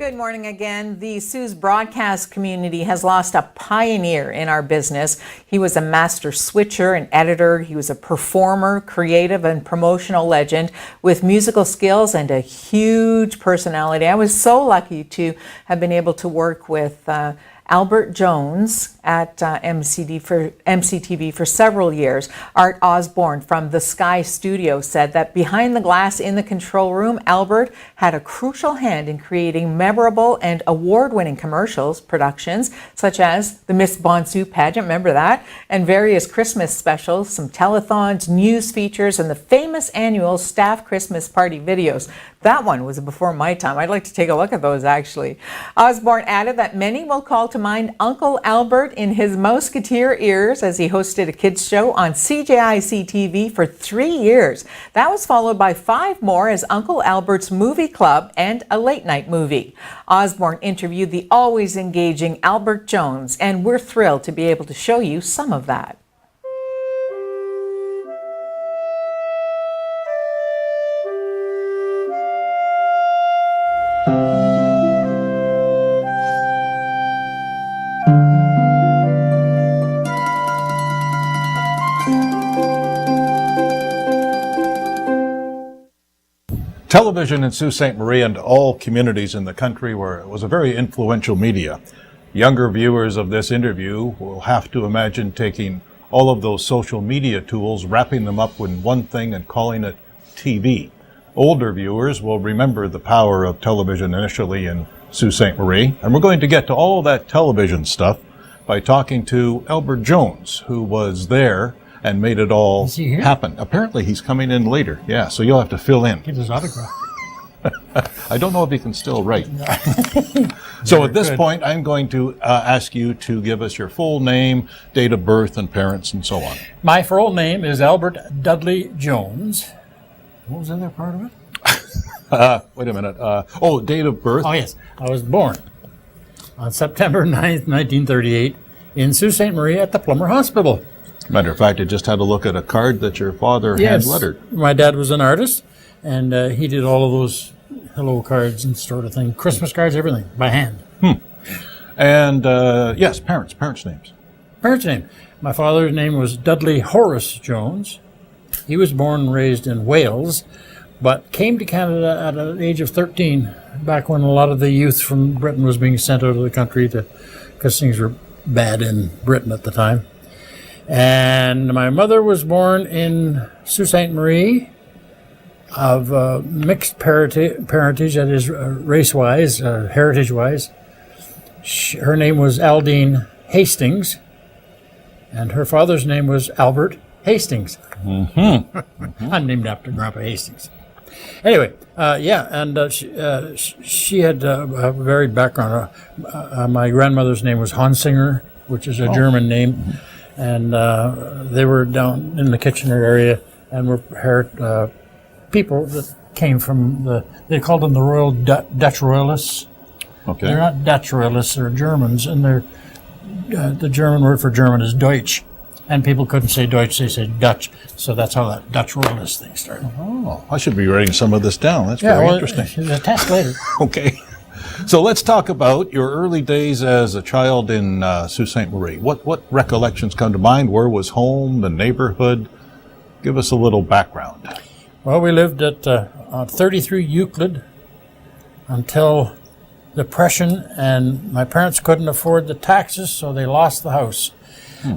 good morning again. The Sue's broadcast community has lost a pioneer in our business. He was a master switcher and editor. He was a performer, creative, and promotional legend with musical skills and a huge personality. I was so lucky to have been able to work with Albert Jones at MCTV for several years. Art Osborne from The Sky Studio said that behind the glass in the control room, Albert had a crucial hand in creating memorable and award-winning commercials, productions, such as the Miss Bonsu pageant, remember that, and various Christmas specials, some telethons, news features, and the famous annual staff Christmas party videos. That one was before my time. I'd like to take a look at those, actually. Osborne added that many will call to mind Uncle Albert in his Mouseketeer ears as he hosted a kids show on CJIC TV for 3 years. That was followed by 5 more as Uncle Albert's Movie Club and a late night movie. Osborne interviewed the always engaging Albert Jones, and we're thrilled to be able to show you some of that. Television in Sault Ste. Marie and all communities in the country was a very influential media. Younger viewers of this interview will have to imagine taking all of those social media tools, wrapping them up in one thing and calling it TV. Older viewers will remember the power of television initially in Sault Ste. Marie, and we're going to get to all that television stuff by talking to Albert Jones, who was there and made it all happen. Apparently he's coming in later. Yeah, so you'll have to fill in. Get his autograph. I don't know if he can still write. So at this point, I'm going to ask you to give us your full name, date of birth, and parents, and so on. My full name is Albert Dudley Jones. What was the other part of it? Wait a minute. Date of birth. Oh, yes. I was born on September 9th, 1938 in Sault Ste. Marie at the Plummer Hospital. Matter of fact, I just had a look at a card that your father hand-lettered. My dad was an artist, and he did all of those hello cards and sort of thing, Christmas cards, everything, by hand. And, yes, parents' names. Parents' name. My father's name was Dudley Horace Jones. He was born and raised in Wales, but came to Canada at an age of 13, back when a lot of the youth from Britain was being sent out of the country because things were bad in Britain at the time. And my mother was born in Sault Ste. Marie of mixed parentage, that is race-wise, heritage-wise. Her name was Aldine Hastings, and her father's name was Albert Hastings. I'm named after Grandpa Hastings. Anyway, she had a varied background. My grandmother's name was Hansinger, which is a German name. And they were down in the Kitchener area and were people that came from they called them the Royal Dutch Royalists. Okay. They're not Dutch Royalists, they're Germans, and the German word for German is Deutsch. And people couldn't say Deutsch, they said Dutch. So that's how that Dutch Royalist thing started. Oh, I should be writing some of this down. That's very interesting. There's a test later. Okay. So let's talk about your early days as a child in Sault Ste. Marie. What recollections come to mind? Where was home, the neighborhood? Give us a little background. Well, we lived at 33 Euclid until Depression, and my parents couldn't afford the taxes, so they lost the house.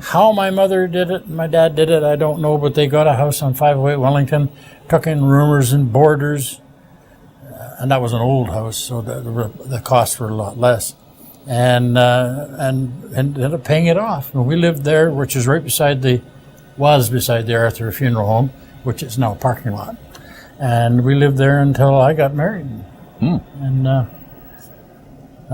How my mother did it and my dad did it, I don't know, but they got a house on 508 Wellington, took in roomers and boarders. And that was an old house, so the costs were a lot less, and ended up paying it off. And we lived there, which is beside the Arthur Funeral Home, which is now a parking lot. And we lived there until I got married, and that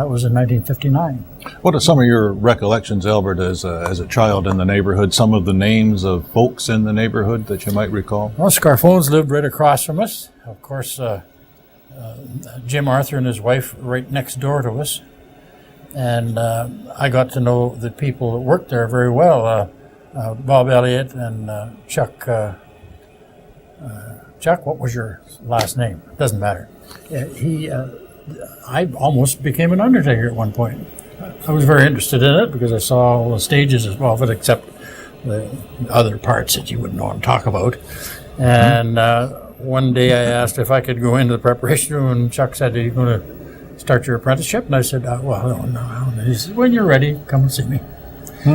was in 1959. What are some of your recollections, Albert, as a child in the neighborhood? Some of the names of folks in the neighborhood that you might recall? Well, Scarfones lived right across from us, of course. Jim Arthur and his wife right next door to us, and I got to know the people that worked there very well. Bob Elliott and Chuck. Chuck, what was your last name? Doesn't matter. I almost became an undertaker at one point. I was very interested in it because I saw all the stages of it, except the other parts that you wouldn't want to talk about. And one day I asked if I could go into the preparation room, and Chuck said, "Are you going to start your apprenticeship?" And I said, "Well, no." He said, "When you're ready, come and see me."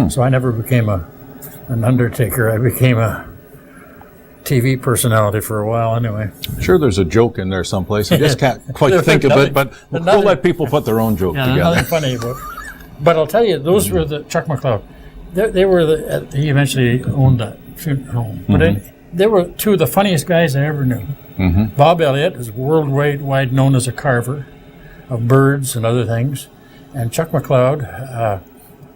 So I never became an undertaker. I became a TV personality for a while anyway. Sure, there's a joke in there someplace. I just can't quite think of it, but we'll let people put their own joke together. Nothing funny about it. But I'll tell you, those were the Chuck McLeod. They were he eventually owned that funeral home. But they were two of the funniest guys I ever knew. Bob Elliott is worldwide known as a carver of birds and other things. And Chuck McLeod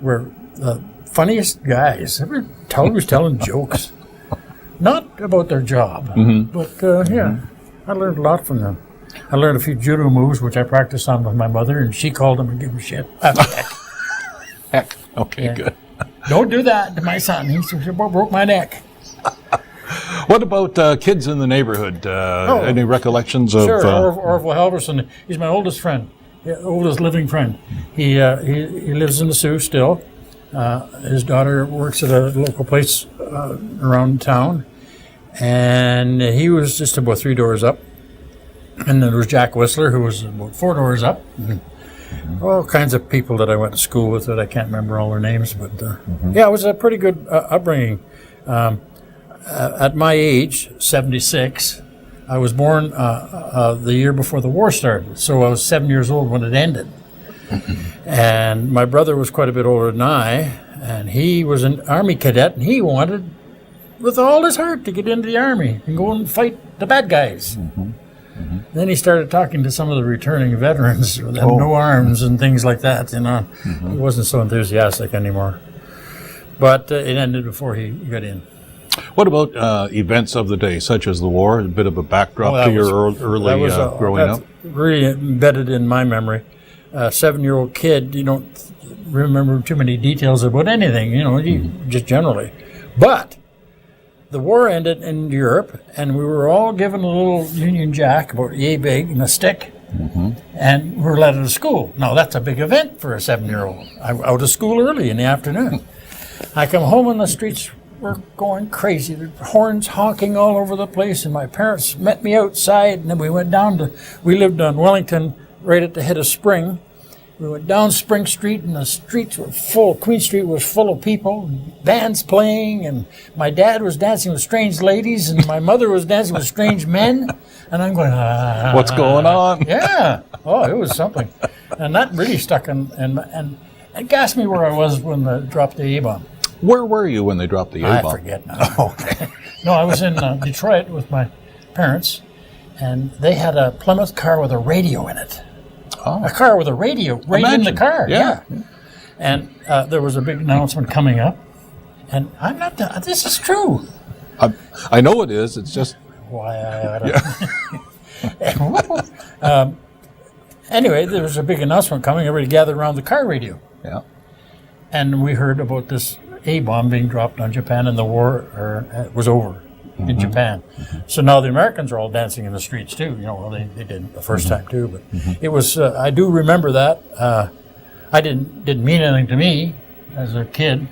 were the funniest guys. They were always telling jokes. Not about their job, but I learned a lot from them. I learned a few judo moves, which I practiced on with my mother, and she called them and gave them shit. Heck. Okay, good. Don't do that to my son. He broke my neck. What about kids in the neighborhood? Any recollections of... Sure, Orville Halverson. He's my oldest friend, oldest living friend. He lives in the Sioux still. His daughter works at a local place around town, and he was just about 3 doors up. And then there was Jack Whistler, who was about 4 doors up. All kinds of people that I went to school with that I can't remember all their names, but it was a pretty good upbringing. At my age, 76, I was born the year before the war started, so I was 7 years old when it ended. And my brother was quite a bit older than I, and he was an Army cadet, and he wanted, with all his heart, to get into the Army and go and fight the bad guys. Then he started talking to some of the returning veterans with no arms and things like that, He wasn't so enthusiastic anymore. But it ended before he got in. What about events of the day, such as the war, a bit of a backdrop to your early growing up? Really embedded in my memory. A 7-year-old kid, you don't remember too many details about anything, just generally. But the war ended in Europe, and we were all given a little Union Jack, about yay big, and a stick, and we were let out of school. Now, that's a big event for a 7-year-old. I'm out of school early in the afternoon. I come home and the streets were going crazy. The horns honking all over the place, and my parents met me outside, and then we went down we lived on Wellington, right at the head of Spring. We went down Spring Street, and the streets were full. Queen Street was full of people, bands playing, and my dad was dancing with strange ladies, and my mother was dancing with strange men. And I'm going, what's going on? Yeah. Oh, it was something. And that really stuck, and it gassed me where I was when they dropped the A-bomb. Where were you when they dropped the A-bomb? I forget now. Okay. No, I was in Detroit with my parents, and they had a Plymouth car with a radio in it. A car with a radio right in the car. Yeah. And there was a big announcement coming up, and I'm not. This is true. I know it is. It's just why anyway, there was a big announcement coming. Everybody gathered around the car radio. Yeah. And we heard about this A-bomb being dropped on Japan, and the war was over in Japan. So now the Americans are all dancing in the streets too. They did the first time too. But it was. I do remember that. I didn't mean anything to me as a kid,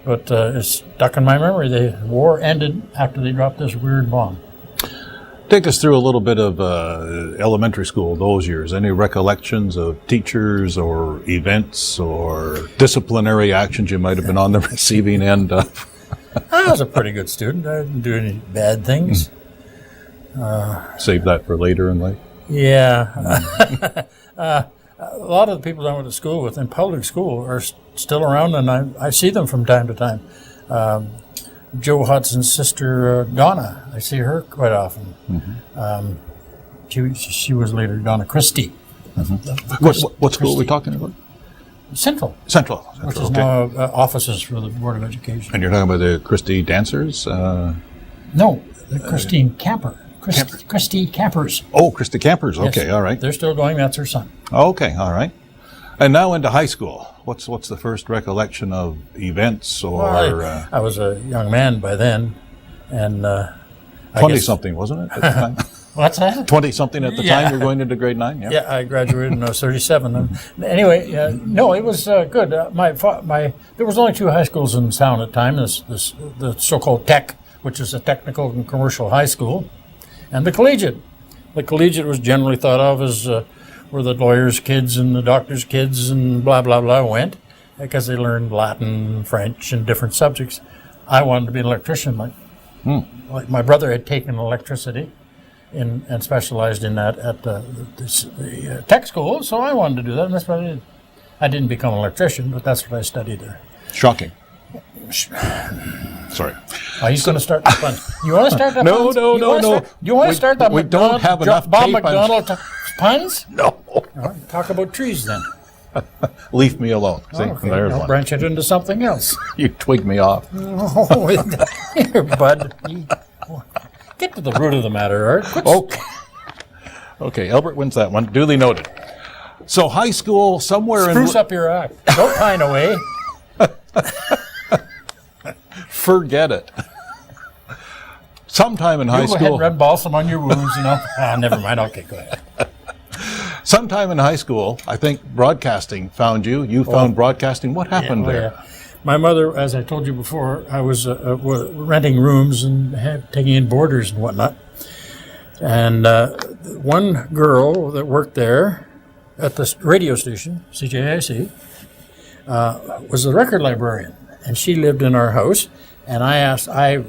but it's stuck in my memory. The war ended after they dropped this weird bomb. Take us through a little bit of elementary school those years. Any recollections of teachers or events or disciplinary actions you might have been on the receiving end of? I was a pretty good student. I didn't do any bad things. Save that for later in life? Yeah. A lot of the people I went to school with in public school are still around, and I see them from time to time. Joe Hudson's sister, Donna, I see her quite often. She was later Donna Christie. What school are we talking about? Central, which is now offices for the Board of Education. And you're talking about the Christie dancers? No, the Christine Camper. Christie Campers. Oh, Christie Campers. Okay, yes. All right. They're still going. That's her son. Okay, all right. And now into high school. What's the first recollection of events or? Well, I was a young man by then, and 20-something, wasn't it, at the time? What's that? 20-something at the Yeah. time you're going into grade 9? Yeah, I graduated when I was 37. And anyway, no, it was good. There was only 2 high schools in town at the time. The so-called tech, which is a technical and commercial high school, and the collegiate. The collegiate was generally thought of as where the lawyers' kids and the doctors' kids and blah, blah, blah went, because they learned Latin, French, and different subjects. I wanted to be an electrician. Like my brother had taken electricity and specialized in that at the tech school, so I wanted to do that, and that's what I did. I didn't become an electrician, but that's what I studied there. Shocking. Sorry. Oh, he's going to start the puns. You want to start the No, puns? no. You want to start the we don't have enough Bob tape on- McDonald puns? No. All right, talk about trees then. Leave me alone. See, Okay, there's I'll one. branch it into something else. You twig me off. Oh, here, bud. Get to the root of the matter, Art. Quit Okay, Albert wins that one. Duly noted. So high school, somewhere spruce up your act. Don't pine away. Forget it. Sometime in high You go ahead school. and rub balsam on your wounds, you know. Ah, never mind. Okay, go ahead. Sometime in high school, I think broadcasting found you. You found broadcasting. What happened there? Yeah. My mother, as I told you before, I was renting rooms and taking in boarders and whatnot. And one girl that worked there at the radio station, CJIC, was the record librarian. And she lived in our house. And I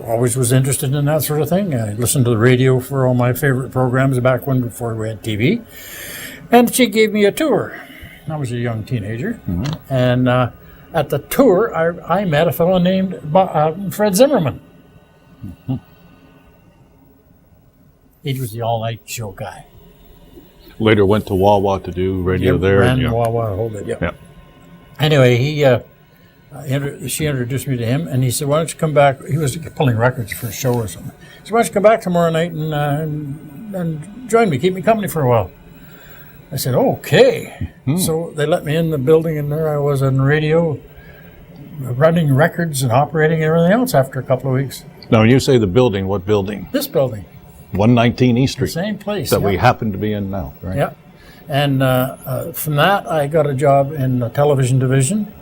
always was interested in that sort of thing. I listened to the radio for all my favorite programs back when, before we had TV. And she gave me a tour. I was a young teenager. And at the tour, I met a fellow named Fred Zimmerman. He was the all-night show guy. Later went to Wawa to do radio there. Ran yeah. Wawa, hold it, Yeah. Anyway, she introduced me to him, and he said, "Why don't you come back?" He was pulling records for a show or something. He said, "Why don't you come back tomorrow night and join me, keep me company for a while?" I said, "Okay." So they let me in the building, and there I was on radio, running records and operating and everything else after a couple of weeks. Now, when you say the building, what building? This building, 119 East Street. same place. That yeah. we happen to be in now, right? Yeah. And from that, I got a job in the television division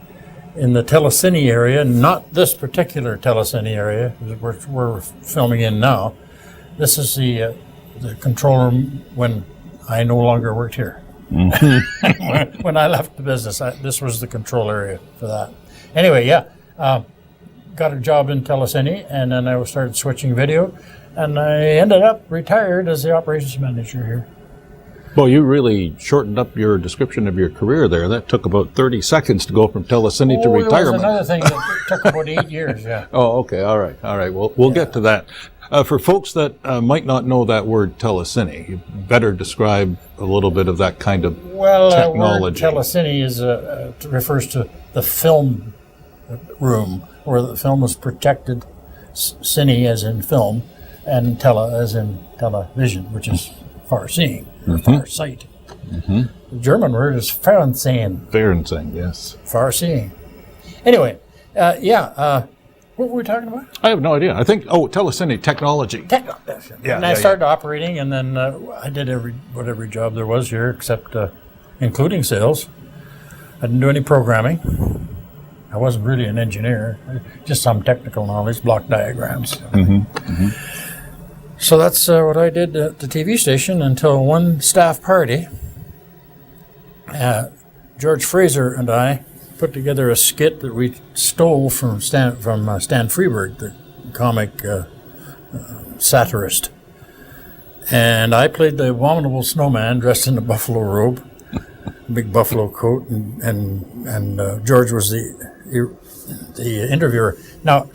in the Telecine area, not this particular Telecine area we're filming in now. This is the control room when I no longer worked here. When I left the business, this was the control area for that. Anyway, got a job in Telecine, and then I started switching video, and I ended up retired as the operations manager here. Well, you really shortened up your description of your career there. That took about 30 seconds to go from Telecine to There retirement. was another thing that took about 8 years, yeah. Oh, okay. All right. We'll get to that. For folks that might not know that word Telecine, you better describe a little bit of that kind of technology. Word Telecine is refers to the film room, where the film was projected, cine as in film, and tele as in television, which is far-seeing, or far-sight. The German word is Fernsehen, Fernsehen, yes. far-seeing. Anyway, what were we talking about? I have no idea. I think, Telecine technology. And I started operating, and then I did every job there was here, except including sales. I didn't do any programming. I wasn't really an engineer, just some technical knowledge, block diagrams. So that's what I did at the TV station until one staff party. George Fraser and I put together a skit that we stole from Stan Freberg, the comic satirist. And I played the abominable snowman dressed in a buffalo robe, big buffalo coat, and George was the interviewer. Now,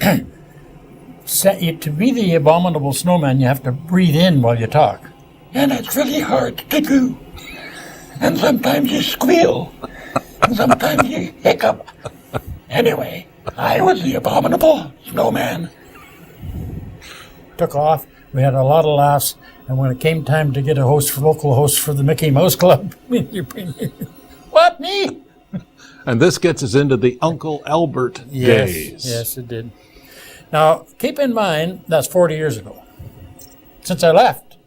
to be the abominable snowman, you have to breathe in while you talk. And it's really hard to do. And sometimes you squeal. And sometimes you hiccup. Anyway, I was the abominable snowman. Took off. We had a lot of laughs. And when it came time to get a local host for the Mickey Mouse Club, what, me? And this gets us into the Uncle Albert days. Yes, it did. Now, keep in mind, that's 40 years ago. Since I left,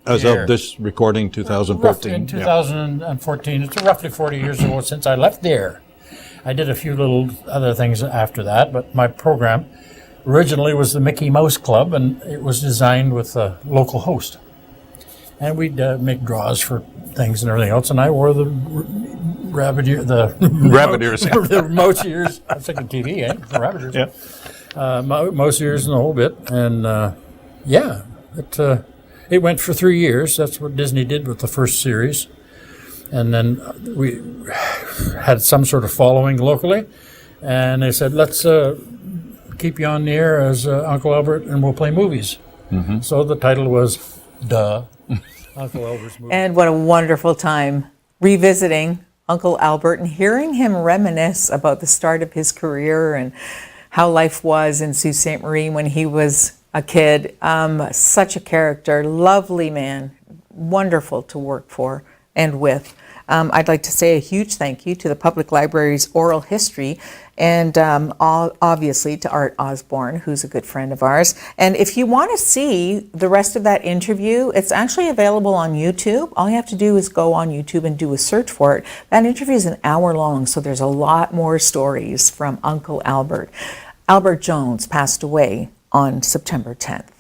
As here. of this recording, Roughly 2014. in 2014. It's roughly 40 years ago since I left there. I did a few little other things after that, but my program originally was the Mickey Mouse Club, and it was designed with a local host. And we'd make draws for things and everything else, and I wore the rabbit ear, the Rabbit ears. the mouse ears. I was thinking TV, eh? The rabbit ears. Yeah. Mouse ears and the whole bit, and yeah, it went for 3 years. That's what Disney did with the first series, and then we had some sort of following locally, and they said, let's keep you on the air as Uncle Albert, and we'll play movies. Mm-hmm. So the title was Uncle Albert's Movie. And what a wonderful time revisiting Uncle Albert and hearing him reminisce about the start of his career and how life was in Sault Ste. Marie when he was a kid. Such a character, lovely man, wonderful to work for and with. I'd like to say a huge thank you to the Public Library's Oral History and obviously to Art Osborne, who's a good friend of ours. And if you want to see the rest of that interview, it's actually available on YouTube. All you have to do is go on YouTube and do a search for it. That interview is an hour long, so there's a lot more stories from Uncle Albert. Albert Jones passed away on September 10th.